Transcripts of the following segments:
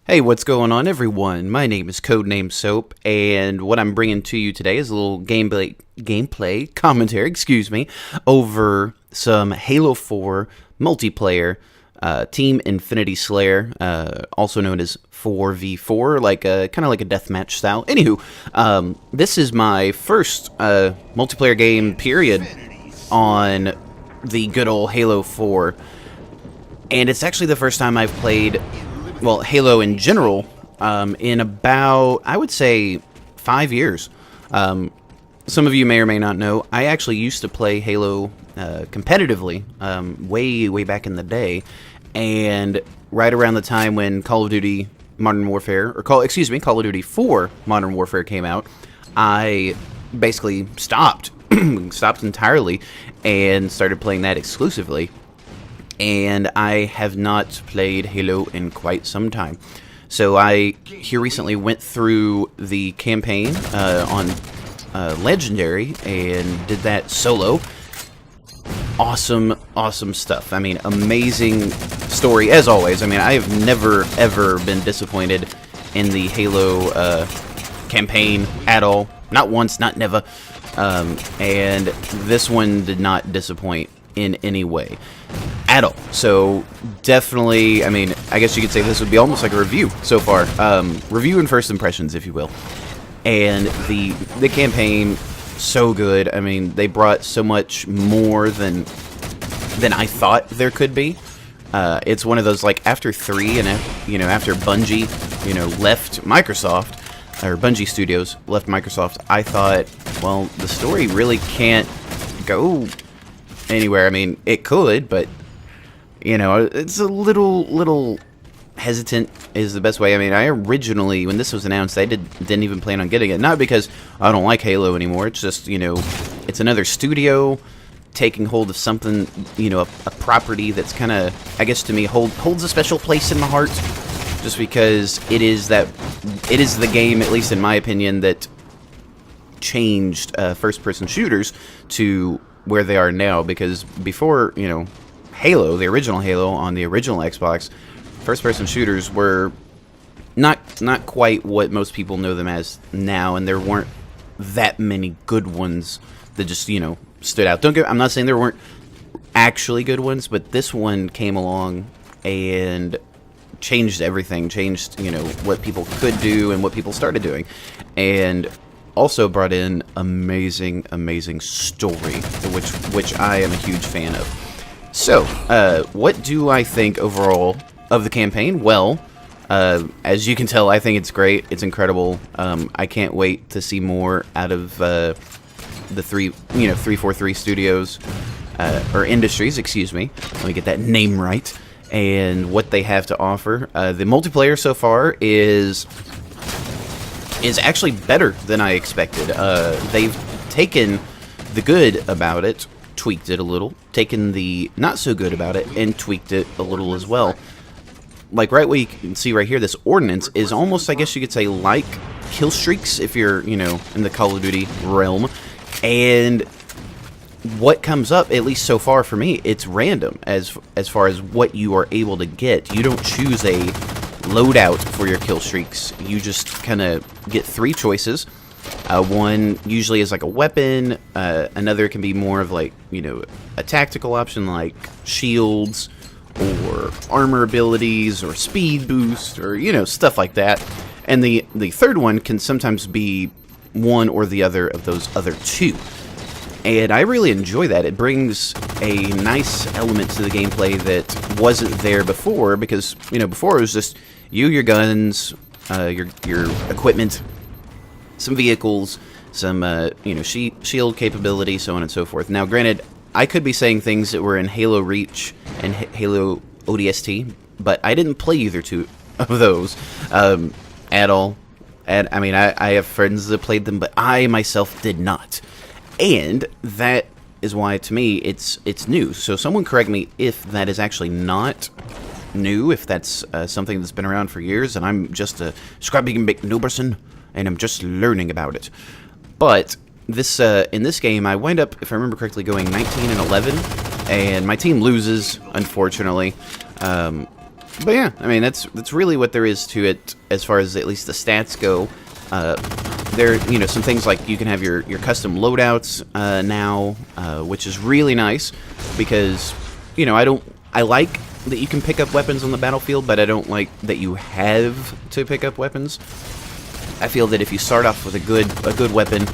Hey, what's going on, everyone? My name is Codename Soap, and what I'm bringing to you today is a little gameplay commentary, over some Halo 4 multiplayer, Team Infinity Slayer, also known as 4v4, kind of like a deathmatch style. Anywho, this is my first multiplayer game period on the good old Halo 4, and it's actually the first time I've played, well, Halo in general, in about, I would say, 5 years. Some of you may or may not know, I actually used to play Halo competitively way back in the day, and right around the time when Call of Duty Modern Warfare, Call of Duty 4 Modern Warfare came out, I basically stopped entirely and started playing that exclusively. And I have not played Halo in quite some time. So I here recently went through the campaign on Legendary and did that solo. Awesome stuff. I mean, amazing story as always. I mean, I have never ever been disappointed in the Halo campaign at all. Not once, not never. And this one did not disappoint in any way at all. So definitely, I mean, I guess you could say this would be almost like a review so far. Review and first impressions, if you will. And the campaign, so good. I mean, they brought so much more than I thought there could be. It's one of those, like, after 3 and after Bungie, left Microsoft, or Bungie Studios left Microsoft, I thought, well, the story really can't go anywhere. I mean, it could, but it's a little hesitant is the best way. I mean, I originally, when this was announced, I didn't even plan on getting it. Not because I don't like Halo anymore. It's just, it's another studio taking hold of something, a property that's kind of, I guess to me, holds a special place in my heart. Just because it is the game, at least in my opinion, that changed first-person shooters to where they are now. Because before, Halo, the original Halo on the original Xbox, first-person shooters were not quite what most people know them as now, and there weren't that many good ones that just, stood out. I'm not saying there weren't actually good ones, but this one came along and changed everything, changed, what people could do and what people started doing, and also brought in amazing story, which I am a huge fan of. So, what do I think overall of the campaign? Well, as you can tell, I think it's great. It's incredible. I can't wait to see more out of the 343 Studios, or Industries, excuse me. Let me get that name right. And what they have to offer. The multiplayer so far is actually better than I expected. They've taken the good about it, tweaked it a little, taken the not so good about it, and tweaked it a little as well. Like right where you can see right here, this ordnance is almost, I guess you could say, like kill streaks if you're, in the Call of Duty realm. And what comes up, at least so far for me, it's random as far as what you are able to get. You don't choose a loadout for your kill streaks. You just kind of get 3 choices. One usually is like a weapon. Another can be more of like, a tactical option like shields or armor abilities or speed boost or, stuff like that. And the third one can sometimes be one or the other of those other 2. And I really enjoy that. It brings a nice element to the gameplay that wasn't there before, because, before it was just you, your guns, your equipment, some vehicles, some, shield capability, so on and so forth. Now, granted, I could be saying things that were in Halo Reach and Halo ODST, but I didn't play either 2 of those at all. And, I mean, I have friends that played them, but I myself did not. And that is why, to me, it's new. So someone correct me if that is actually not new, if that's something that's been around for years, and I'm just a scrappy new person, and I'm just learning about it. But this in this game, I wind up, if I remember correctly, going 19 and 11, and my team loses, unfortunately. But yeah, I mean, that's really what there is to it as far as at least the stats go. There, some things like you can have your custom loadouts now, which is really nice because, I like that you can pick up weapons on the battlefield, but I don't like that you have to pick up weapons. I feel that if you start off with a good weapon,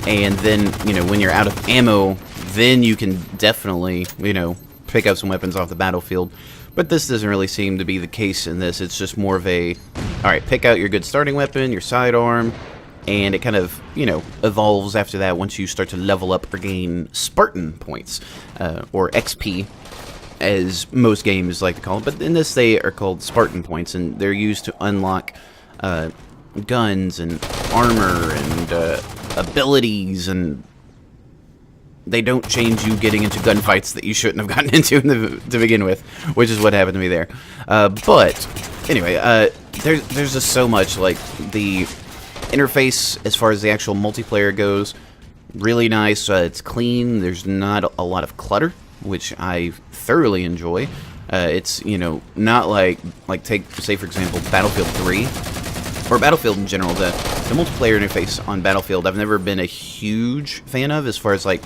and then, when you're out of ammo, then you can definitely, pick up some weapons off the battlefield. But this doesn't really seem to be the case in this. It's just more of a, alright, pick out your good starting weapon, your sidearm, and it kind of, evolves after that once you start to level up or gain Spartan points, or XP, as most games like to call it. But in this, they are called Spartan points, and they're used to unlock guns and armor and abilities, and they don't change you getting into gunfights that you shouldn't have gotten into to begin with, which is what happened to me there. But anyway, there's just so much. Like, the interface as far as the actual multiplayer goes, really nice. It's clean. There's not a lot of clutter, which I thoroughly enjoy. It's, not like take, say for example, Battlefield 3 or Battlefield in general. The multiplayer interface on Battlefield I've never been a huge fan of, as far as like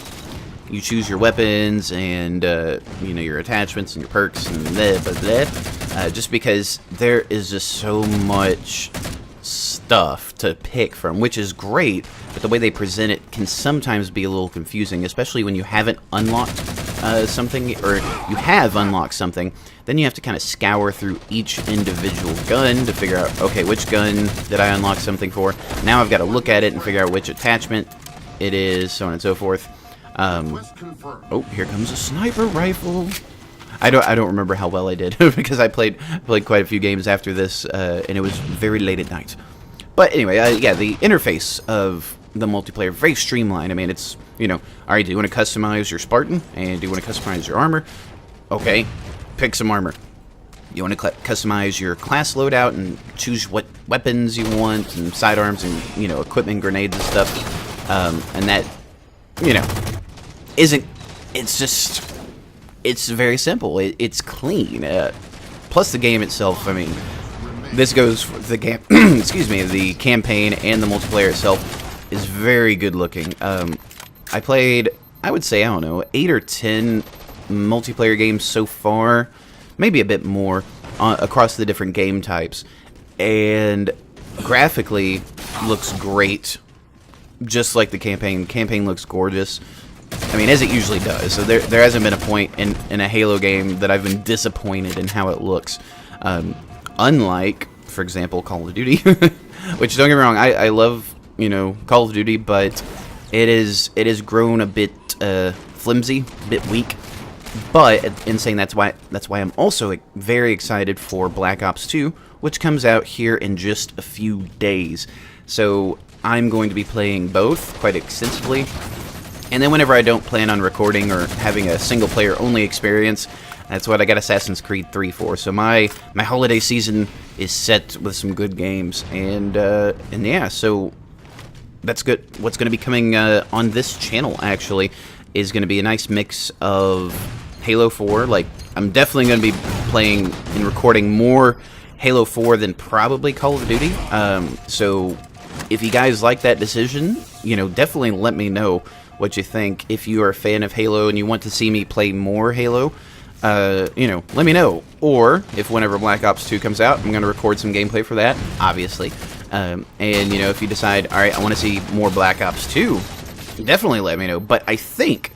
you choose your weapons and your attachments and your perks and blah, blah, blah. Just because there is just so much stuff to pick from, which is great, but the way they present it can sometimes be a little confusing, especially when you haven't unlocked something, or you have unlocked something. Then you have to kind of scour through each individual gun to figure out, okay, which gun did I unlock something for? Now I've got to look at it and figure out which attachment it is, so on and so forth. Oh, here comes a sniper rifle. I don't remember how well I did because I played quite a few games after this, and it was very late at night. But anyway, yeah, the interface of the multiplayer, very streamlined. I mean, it's, alright, do you want to customize your Spartan? And do you want to customize your armor? Okay, pick some armor. You want to customize your class loadout and choose what weapons you want, and sidearms and, equipment, grenades and stuff. And that, it's very simple. It's clean. Plus the game itself, I mean, this goes for the the campaign and the multiplayer itself is very good looking. I played, I would say, I don't know, 8 or 10 multiplayer games so far, maybe a bit more, across the different game types, and graphically looks great, just like the campaign. Campaign looks gorgeous. I mean, as it usually does. So there hasn't been a point in a Halo game that I've been disappointed in how it looks. Unlike, for example, Call of Duty, which, don't get me wrong, I love, Call of Duty, but it has grown a bit flimsy, a bit weak. But in saying that's why I'm also very excited for Black Ops 2, which comes out here in just a few days. So I'm going to be playing both quite extensively. And then whenever I don't plan on recording or having a single-player only experience, that's what I got Assassin's Creed 3 for. So my holiday season is set with some good games, and yeah, so that's good. What's going to be coming on this channel, actually, is going to be a nice mix of Halo 4. Like, I'm definitely going to be playing and recording more Halo 4 than probably Call of Duty. So if you guys like that decision, definitely let me know what you think. If you are a fan of Halo and you want to see me play more Halo, let me know. Or if whenever Black Ops 2 comes out, I'm going to record some gameplay for that, obviously. And if you decide, all right, I want to see more Black Ops 2, definitely let me know. But I think,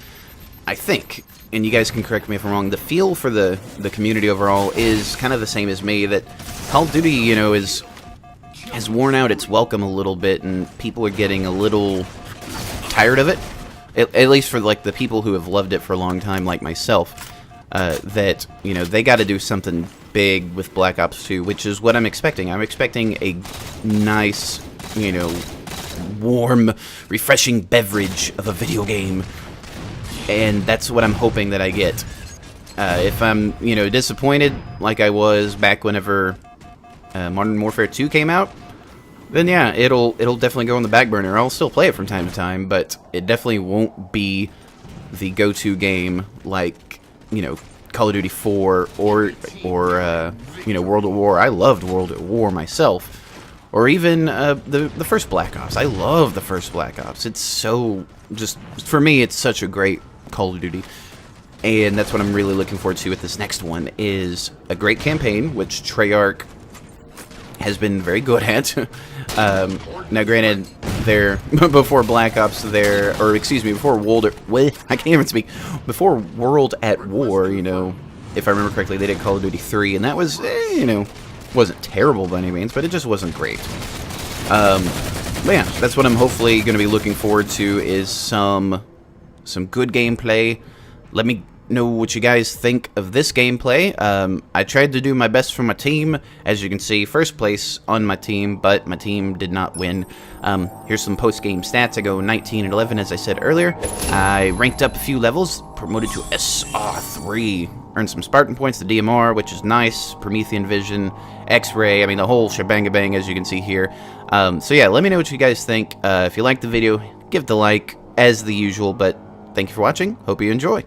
and you guys can correct me if I'm wrong, the feel for the community overall is kind of the same as me, that Call of Duty, has worn out its welcome a little bit, and people are getting a little tired of it. At least for like the people who have loved it for a long time, like myself, that they got to do something big with Black Ops 2, which is what I'm expecting. I'm expecting a nice, warm, refreshing beverage of a video game, and that's what I'm hoping that I get. If I'm disappointed like I was back whenever Modern Warfare 2 came out, then yeah, it'll definitely go on the back burner. I'll still play it from time to time, but it definitely won't be the go-to game like, Call of Duty 4 or you know, World at War. I loved World at War myself. Or even the first Black Ops. I love the first Black Ops. It's so, just, for me, it's such a great Call of Duty. And that's what I'm really looking forward to with this next one, is a great campaign, which Treyarch has been very good at. Now, granted, before Black Ops, before I can't even speak. Before World at War, you know, if I remember correctly, they did Call of Duty 3, and that was, you know, wasn't terrible by any means, but it just wasn't great. But yeah, that's what I'm hopefully going to be looking forward to, is some good gameplay. Let me know what you guys think of this gameplay. I tried to do my best for my team. As you can see, first place on my team, but my team did not win. Here's some post-game stats. I go 19 and 11, as I said earlier. I ranked up a few levels, promoted to SR3. Earned some Spartan points, the DMR, which is nice, Promethean Vision, X-Ray, I mean, the whole shebang-a-bang, as you can see here. So yeah, let me know what you guys think. If you liked the video, give it a like, as the usual, but thank you for watching. Hope you enjoy.